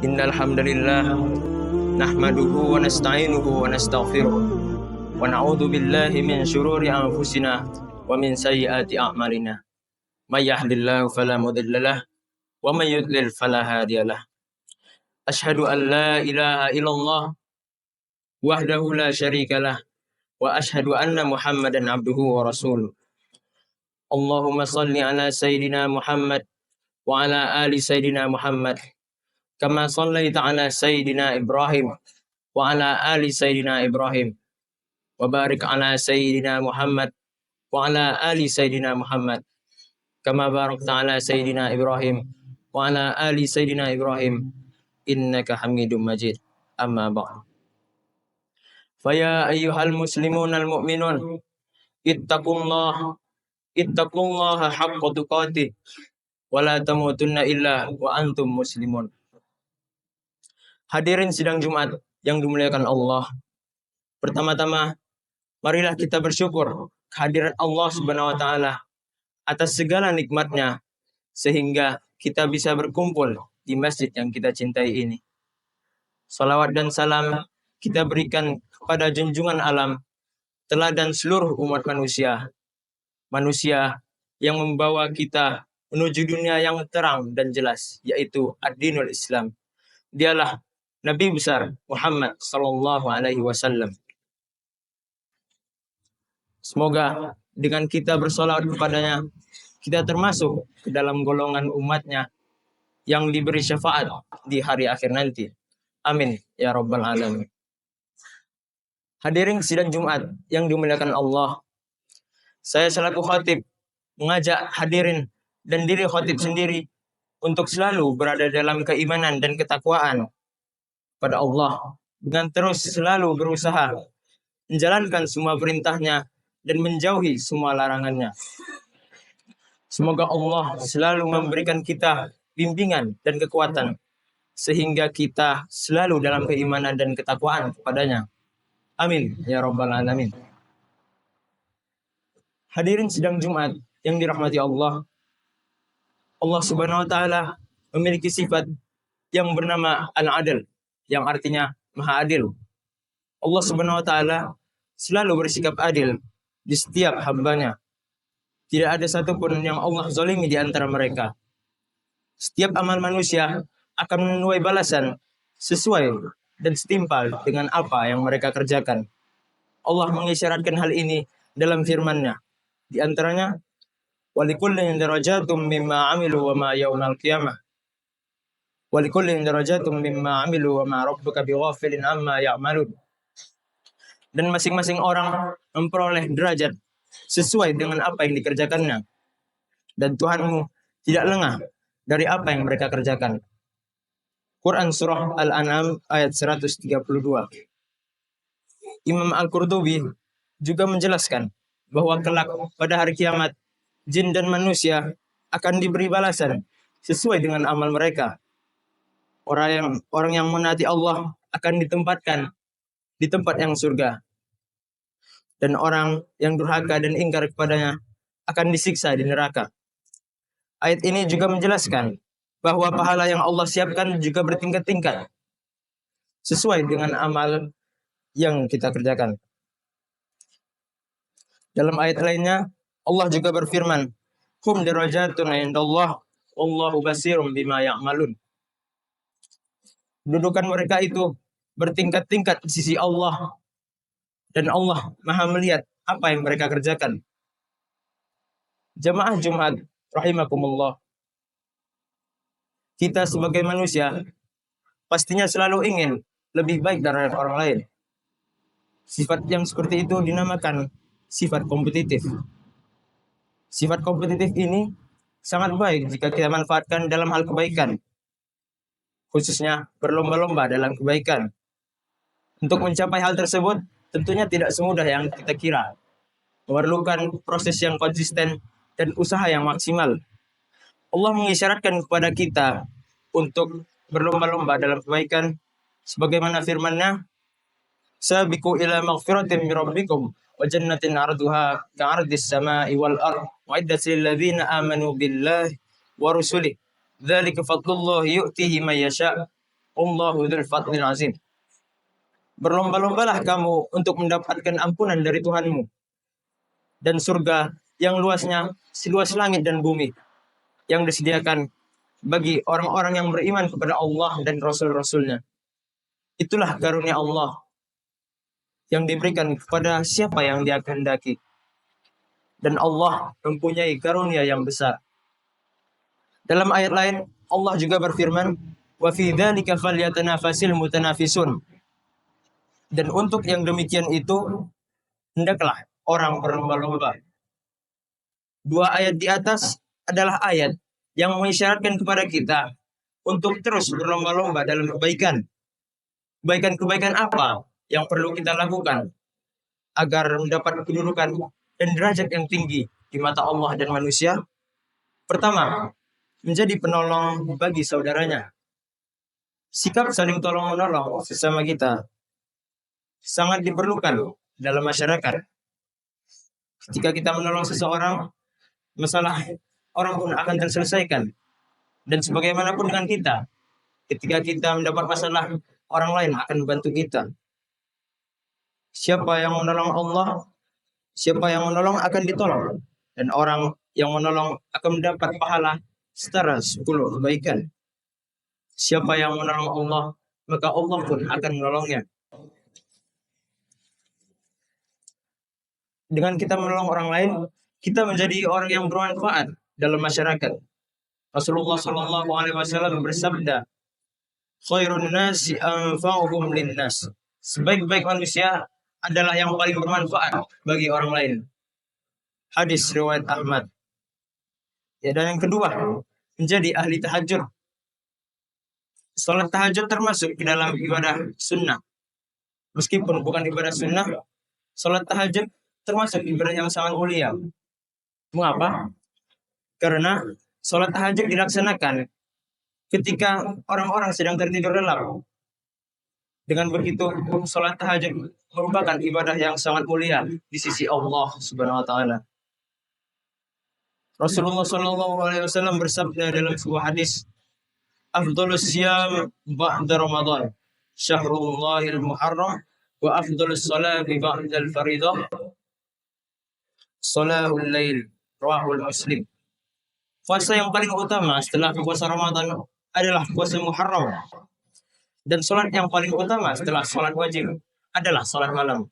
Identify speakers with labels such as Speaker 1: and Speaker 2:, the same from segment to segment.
Speaker 1: Innal hamdalillah nahmaduhu wa nasta'inuhu wa nastaghfiruh wa na'udzu billahi min syururi anfusina wa min sayyiati a'malina. May yahdihillahu fala mudilla lahu wa may yudlil fala hadiyalah. Asyhadu an la ilaha illallah wahdahu la syarikalah wa asyhadu anna Muhammadan abduhu wa rasuluh. Allahumma shalli ala sayyidina Muhammad wa ala ali sayyidina Muhammad kama shallaita ala sayyidina Ibrahim wa ala ali sayyidina Ibrahim wa barik ala sayyidina Muhammad wa ala ali sayyidina Muhammad kama barakta ala sayyidina Ibrahim wa ala ali sayyidina Ibrahim innaka Hamidum Majid. Amma ba'd. Faya ayyuhal muslimun al mu'minun ittaqullaha haqqa tuqatih wa la tamutunna illa wa antum muslimun. Hadirin sidang Jumat yang dimuliakan Allah. Pertama-tama, marilah kita bersyukur kehadiran Allah Subhanahu wa taala atas segala nikmatnya sehingga kita bisa berkumpul di masjid yang kita cintai ini. Salawat dan salam kita berikan kepada junjungan alam, teladan seluruh umat manusia. Manusia yang membawa kita menuju dunia yang terang dan jelas, yaitu ad-dinul Islam. Dialah Nabi besar Muhammad sallallahu alaihi wasallam. Semoga dengan kita bersolawat kepadanya, kita termasuk ke dalam golongan umatnya yang diberi syafaat di hari akhir nanti. Amin ya rabbal alamin. Hadirin sidang Jumat yang dimuliakan Allah, saya selaku khatib mengajak hadirin dan diri khatib sendiri untuk selalu berada dalam keimanan dan ketakwaan pada Allah, dengan terus selalu berusaha menjalankan semua perintahnya dan menjauhi semua larangannya. Semoga Allah selalu memberikan kita bimbingan dan kekuatan sehingga kita selalu dalam keimanan dan ketakwaan kepadanya. Amin ya rabbal alamin. Hadirin sidang Jumat yang dirahmati Allah, Allah Subhanahu wa taala memiliki sifat yang bernama Al-Adl, yang artinya Maha Adil. Allah Subhanahu wa taala selalu bersikap adil di setiap hambanya. Tidak ada satupun yang Allah zalimi di antara mereka. Setiap amal manusia akan menuai balasan sesuai dan setimpal dengan apa yang mereka kerjakan. Allah mengisyaratkan hal ini dalam firman-Nya. Di antaranya, walikullin darajatum mimma amilu wa ma yaumal qiyamah. Walikullin darajatum mimma amilu wa ma rabbuka bighafilin amma ya'malun. Dan masing-masing orang memperoleh derajat sesuai dengan apa yang dikerjakannya. Dan Tuhanmu tidak lengah dari apa yang mereka kerjakan. Quran Surah Al-An'am ayat 132. Imam Al-Qurtubi juga menjelaskan bahwa kelak pada hari kiamat, jin dan manusia akan diberi balasan sesuai dengan amal mereka. Orang yang menaati Allah akan ditempatkan di tempat yang surga. Dan orang yang durhaka dan ingkar kepadanya akan disiksa di neraka. Ayat ini juga menjelaskan bahwa pahala yang Allah siapkan juga bertingkat-tingkat sesuai dengan amal yang kita kerjakan. Dalam ayat lainnya, Allah juga berfirman, "Hum darajatun 'indallah, wallahu basirum bima ya'malun." Kedudukan mereka itu bertingkat-tingkat di sisi Allah, dan Allah Maha melihat apa yang mereka kerjakan. Jamaah Jumat rahimakumullah. Kita sebagai manusia pastinya selalu ingin lebih baik dari orang lain. Sifat yang seperti itu dinamakan sifat kompetitif. Sifat kompetitif ini sangat baik jika kita manfaatkan dalam hal kebaikan, khususnya berlomba-lomba dalam kebaikan. Untuk mencapai hal tersebut tentunya tidak semudah yang kita kira. Memerlukan proses yang konsisten dan usaha yang maksimal. Allah mengisyaratkan kepada kita untuk berlomba-lomba dalam kebaikan sebagaimana firman-Nya, "Sabiqu ila maghfiratin min rabbikum wa jannatin 'arduha ka'ardis sama'i wal ardh wa'iddat lil ladzina amanu billahi wa rusulihi dzalika fadlullahi yu'tihi may yasha' Allahu dzul fadlil azim. Berlomba-lombalah kamu untuk mendapatkan ampunan dari Tuhanmu dan surga yang luasnya seluas langit dan bumi yang disediakan bagi orang-orang yang beriman kepada Allah dan Rasul-Rasulnya. Itulah karunia Allah yang diberikan kepada siapa yang Dia kehendaki. Dan Allah mempunyai karunia yang besar. Dalam ayat lain Allah juga berfirman, "Wa fi dzalika falyatanafasil mutanafisun." Dan untuk yang demikian itu hendaklah orang berlomba-lomba. Dua ayat di atas adalah ayat yang mengisyaratkan kepada kita untuk terus berlomba-lomba dalam kebaikan. Kebaikan-kebaikan apa yang perlu kita lakukan agar mendapat kedudukan dan derajat yang tinggi di mata Allah dan manusia? Pertama, menjadi penolong bagi saudaranya. Sikap saling tolong-menolong sesama kita sangat diperlukan dalam masyarakat. Ketika kita menolong seseorang, masalah orang pun akan terselesaikan. Dan sebagaimanapun dengan kita, ketika kita mendapat masalah, orang lain akan membantu kita. Siapa yang menolong Allah, siapa yang menolong akan ditolong. Dan orang yang menolong akan mendapat pahala setara 10 kebaikan. Siapa yang menolong Allah, maka Allah pun akan menolongnya. Dengan kita menolong orang lain, kita menjadi orang yang bermanfaat dalam masyarakat. Rasulullah SAW bersabda, "Khairun nasi anfa'uhum linnas." Sebaik-baik manusia adalah yang paling bermanfaat bagi orang lain. Hadis riwayat Ahmad. Ya, dan yang kedua, menjadi ahli tahajud. Salat tahajud termasuk di dalam ibadah sunnah. Meskipun bukan ibadah sunnah, salat tahajud termasuk ibadah yang sangat mulia. Mengapa? Karena salat tahajud dilaksanakan ketika orang-orang sedang tertidur lelap. Dengan begitu, salat tahajud merupakan ibadah yang sangat mulia di sisi Allah Subhanahu wa taala. Rasulullah SAW bersabda dalam sebuah hadis, "Afdhalus siyam ba'da Ramadan, syahrullahil muharram, wa afdhalus salati ba'dal faridah, salahul lail." Rawahul Muslim. Puasa yang paling utama setelah puasa Ramadan adalah puasa Muharram. Dan salat yang paling utama setelah salat wajib adalah salat malam.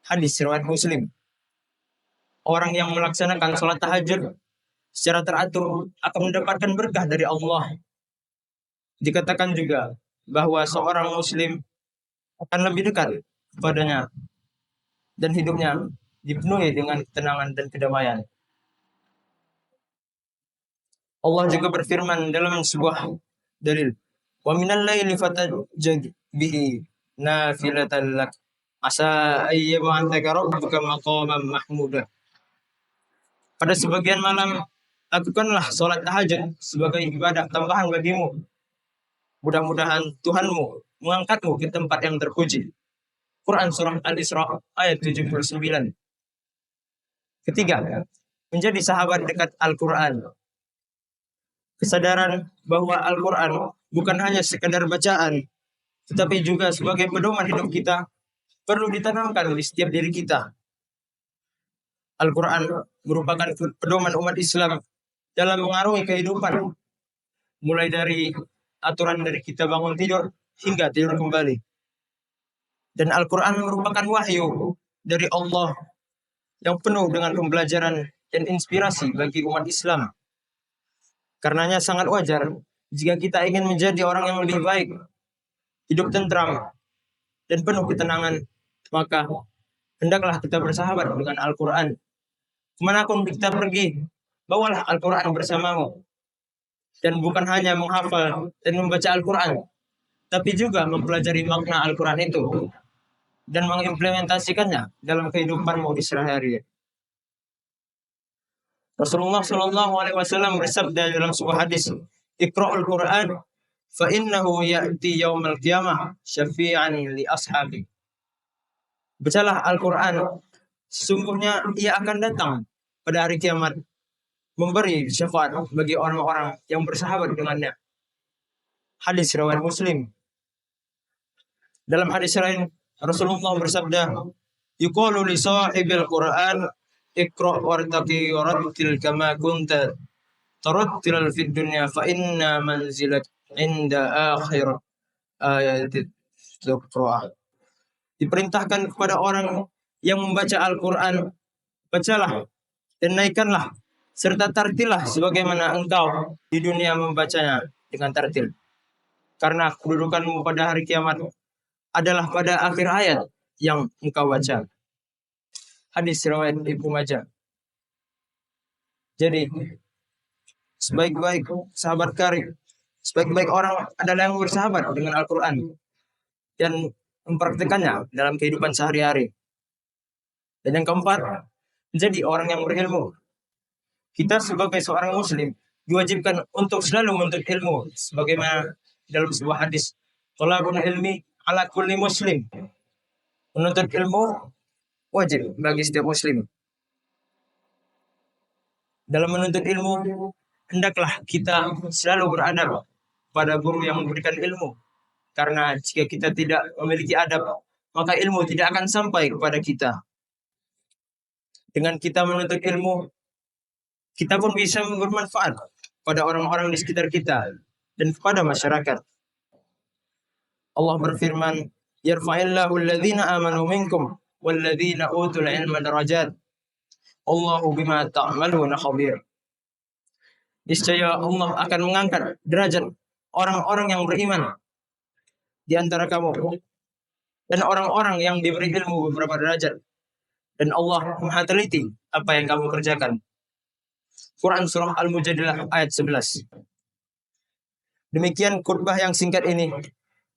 Speaker 1: Hadis riwayat Muslim. Orang yang melaksanakan salat tahajud secara teratur akan mendapatkan berkah dari Allah. Dikatakan juga bahwa seorang muslim akan lebih dekat kepadanya dan hidupnya dipenuhi dengan ketenangan dan kedamaian. Allah juga berfirman dalam sebuah dalil, "Wa minal laili fatajjad bihi nafilatan lak asa ayyab'athaka rabbuka maqaman mahmuda." Pada sebagian malam lakukanlah salat tahajud sebagai ibadah tambahan bagimu. Mudah-mudahan Tuhanmu mengangkatmu ke tempat yang terpuji. Quran surah Al-Isra ayat 79. Ketiga, menjadi sahabat dekat Al-Quran. Kesadaran bahwa Al-Quran bukan hanya sekadar bacaan, tetapi juga sebagai pedoman hidup kita, perlu ditanamkan di setiap diri kita. Al-Quran merupakan pedoman umat Islam dalam mengarungi kehidupan, mulai dari aturan dari kita bangun tidur hingga tidur kembali. Dan Al-Quran merupakan wahyu dari Allah yang penuh dengan pembelajaran dan inspirasi bagi umat Islam. Karenanya sangat wajar jika kita ingin menjadi orang yang lebih baik, hidup tentram, dan penuh ketenangan, maka hendaklah kita bersahabat dengan Al-Quran. Kemanapun kita pergi, bawalah Al-Quran bersamamu. Dan bukan hanya menghafal dan membaca Al-Quran, tapi juga mempelajari makna Al-Quran itu dan mengimplementasikannya dalam kehidupanmu di sehari-hari. Rasulullah SAW bersabda dalam sebuah hadis, "Iqra'ul Quran, fa innahu ya'ti yaumal qiyamah syafi'an li ashabi." Bacalah Al-Quran, sesungguhnya ia akan datang pada hari kiamat memberi syafaat bagi orang-orang yang bersahabat dengannya. Hadis riwayat Muslim. Dalam hadis lain Rasulullah bersabda, "Yuqalu li sahibil Qur'an, iqra' wartaqi warattil kama kunta tarattil fid dunya fa inna manzilat inda akhir ayatit tuqra." Diperintahkan kepada orang yang membaca Al-Qur'an, bacalah dan naikkanlah serta tartilah sebagaimana engkau di dunia membacanya dengan tartil. Karena kedudukanmu pada hari kiamat adalah pada akhir ayat yang engkau baca. Hadis riwayat Ibnu Majah. Jadi sebaik-baik sahabat karib, sebaik-baik orang adalah yang bersahabat dengan Al-Quran dan mempraktekannya dalam kehidupan sehari-hari. Dan yang keempat, menjadi orang yang berilmu. Kita sebagai seorang muslim diwajibkan untuk selalu menuntut ilmu sebagaimana dalam sebuah hadis, thalabul ilmi ala kulli muslim. Menuntut ilmu wajib bagi setiap muslim. Dalam menuntut ilmu, hendaklah kita selalu beradab pada guru yang memberikan ilmu. Karena jika kita tidak memiliki adab, maka ilmu tidak akan sampai kepada kita. Dengan kita menuntut ilmu, kita pun bisa bermanfaat pada orang-orang di sekitar kita dan kepada masyarakat. Allah berfirman, "Yarfa'illahu alladhina amanu minkum walladhina utul ilma darajat. Allahu bima ta'maluna khabir." Niscaya Allah akan mengangkat derajat orang-orang yang beriman di antara kamu dan orang-orang yang diberi ilmu beberapa derajat. Dan Allah Maha teliti apa yang kamu kerjakan. Quran surah Al-Mujadilah ayat 11. Demikian khutbah yang singkat ini.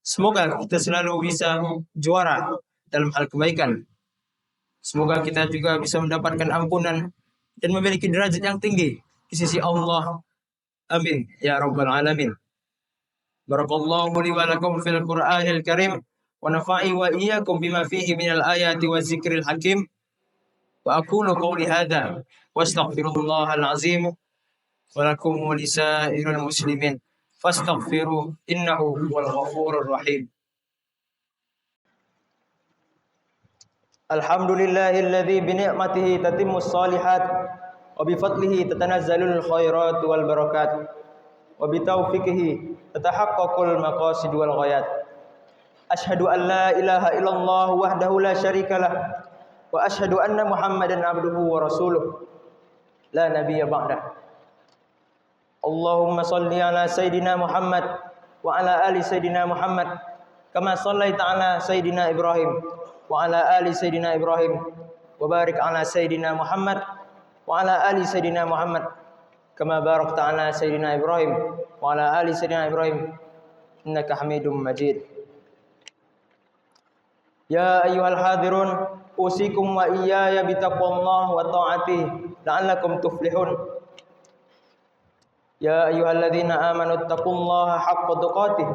Speaker 1: Semoga kita selalu bisa juara dalam hal kebaikan. Semoga kita juga bisa mendapatkan ampunan dan memiliki derajat yang tinggi di sisi Allah. Amin ya rabbal alamin. Barakallahu li wa lakum fil Qur'anil Karim wa nafa'i wa iyyakum bima fihi minal ayati wa zikril hakim. Wa aqulu qawli hadza wa astaghfirullahal azim wa lakum wa lisairil muslimin fastaghfiru innahu huwal ghafurur rahim. Alhamdulillahilladzi bi ni'matihi tatimmus shalihat wa bi fadlihi tatanazzalul khairat wal barakat wa bi taufiqihi tatahaqqaqul maqasid wal ghayat. Asyhadu an la ilaha illallah wahdahu la syarikalah wa asyhadu anna Muhammadan abduhu wa rasuluh la nabiyya ba'dah. Allahumma salli ala sayidina Muhammad wa ala ali sayidina Muhammad kama sallaita ala sayidina Ibrahim wa ala ali sayidina Ibrahim wa barik ala sayidina Muhammad wa ala ali sayidina Muhammad kama barakta ala sayidina Ibrahim wa ala ali sayidina Ibrahim innaka Hamidum Majid. Ya ayyuhal hadirun usikum wa iyaya bitaqwallah wa ta'atihi la'allakum tuflihun. Ya ayyuhalladzina amanu taqullaha haqqa tuqatih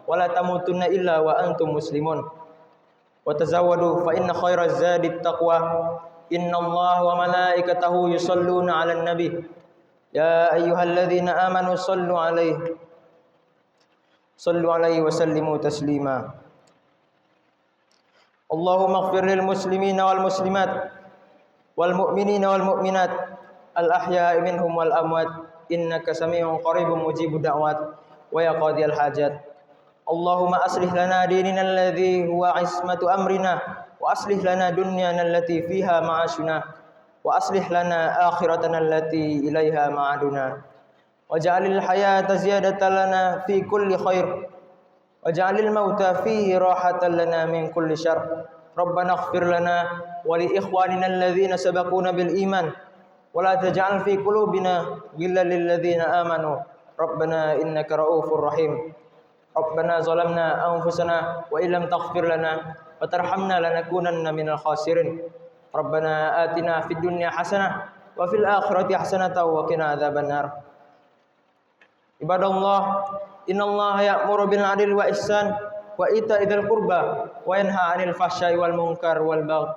Speaker 1: wa la tamutunna illa wa antum muslimun. Wa tazawwadu fa inna khairaz zadi taqwa. Innallaha wa malaikatahu yusholluna 'alan nabi. Ya ayyuhalladzina amanu sallu 'alaihi wa sallimu taslima. Allahumma ighfir lil muslimina wal muslimat wal mu'minina wal mu'minat al ahya'i minhum wal amwat innaka sami'un qaribun mujibud da'wat wa ya qadiyal hajat. Allahumma aslih lana dinina alladhi huwa ismatu amrina wa aslih lana dunyana allati fiha ma'ashuna wa aslih lana akhiratana allati ilaiha ma'aduna waj'alil hayata ziyadatan lana fi kulli khair waj'alil mauta fihi rahatan lana min kulli syarr. Rabbana ighfir lana wa li ikhwanina alladhina sabaquna bil iman ولا تجعل في قلوبنا غلا للذين آمنوا ربنا إنك رؤوف رحيم. ربنا ظلمنا أنفسنا وإن لم تغفر لنا وترحمنا لنكونن من الخاسرين. ربنا آتنا في الدنيا حسنة وفي الآخرة حسنة وقنا عذاب النار. عباد الله إن الله يأمر بالعدل والإحسان وإيتاء ذي القربى وينهى عن الفحشاء والمنكر والبغي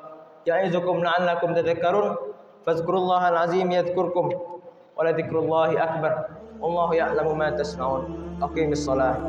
Speaker 1: يعظكم لعلكم تذكرون. Fazkurullahal azim yadhkurkum wa la dzikrullahi akbar. Wallahu ya'lamu ma tasna'un. Aqimis shalah.